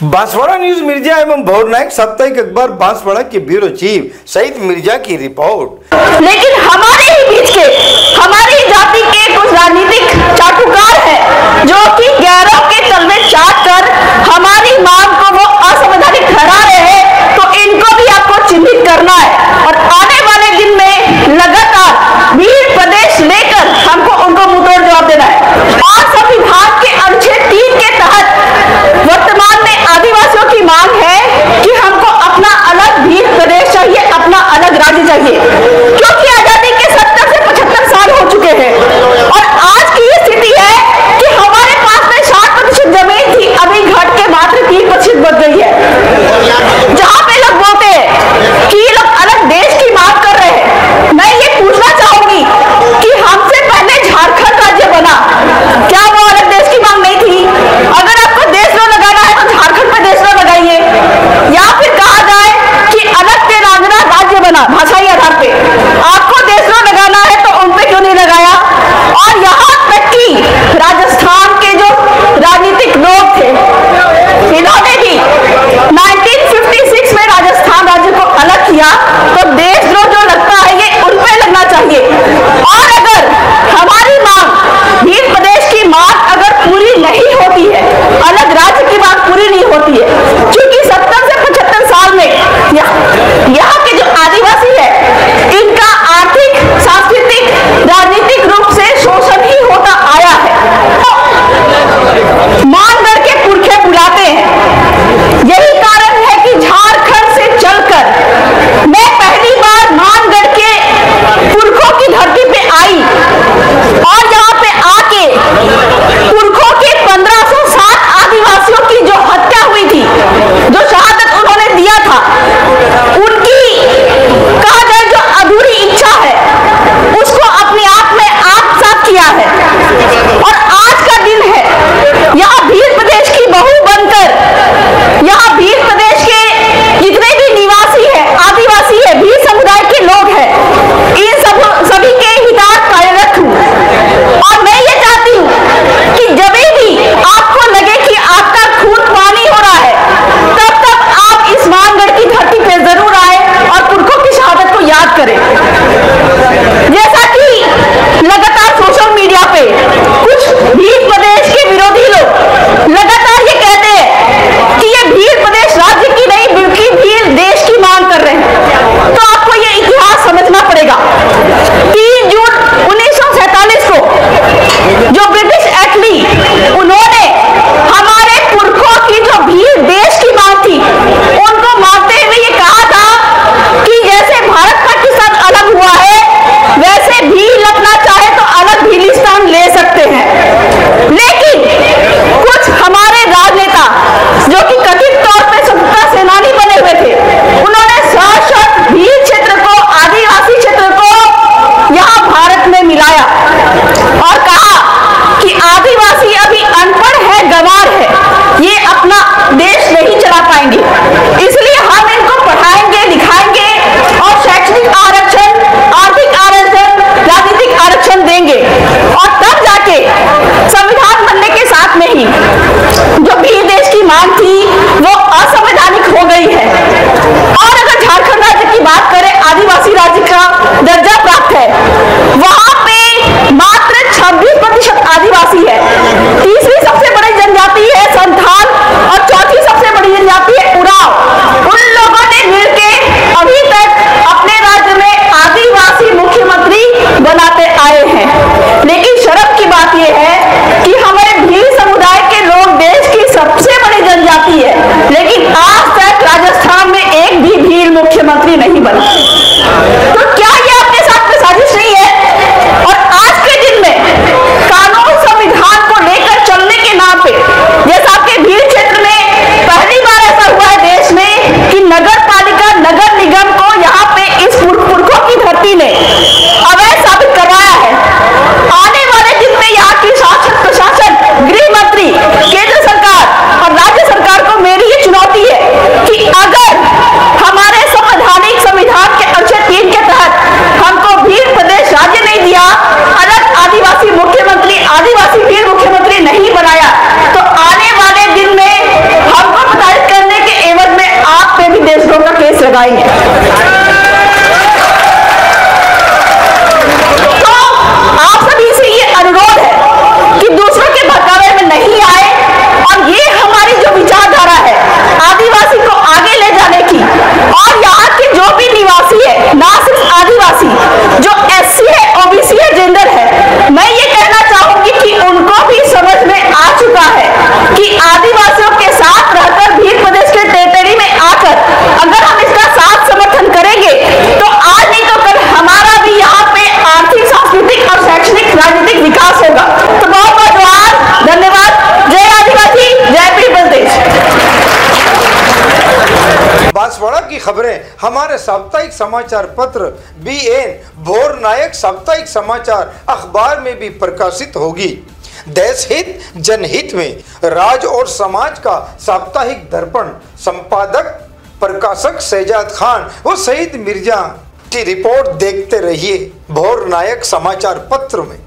Banswara news Mirza एवं भौर नायक साप्ताहिक अखबार बांसवाड़ा के ब्यूरो चीफ सईद मिर्जा की रिपोर्ट। लेकिन हमारे ही बीच के हमारी जाति के कुछ राजनीतिक चाटुकार हैं जो कि गैरों के तलवे चाट कर हमारी मांग को वो असंवैधानिक ठहरा रहे हैं, तो इनको भी आपको चिन्हित करना है और आने वाले दिन में लगातार भीड़ प्रदेश लेकर हमको उनको मुंहतोड़ जवाब देना है। और संविधान के अनुच्छेद 3 के तहत वर्तमान में आदिवासियों की मांग है कि हमको अपना अलग भीड़ प्रदेश चाहिए, अपना अलग राज्य चाहिए, क्योंकि आजादी के 70 से 75 साल खबरें हमारे साप्ताहिक समाचार पत्र BN भोर नायक साप्ताहिक समाचार अखबार में भी प्रकाशित होगी। देश हित जनहित में राज और समाज का साप्ताहिक दर्पण संपादक प्रकाशक शहजाद खान व सईद मिर्जा की रिपोर्ट देखते रहिए भोर नायक समाचार पत्र में।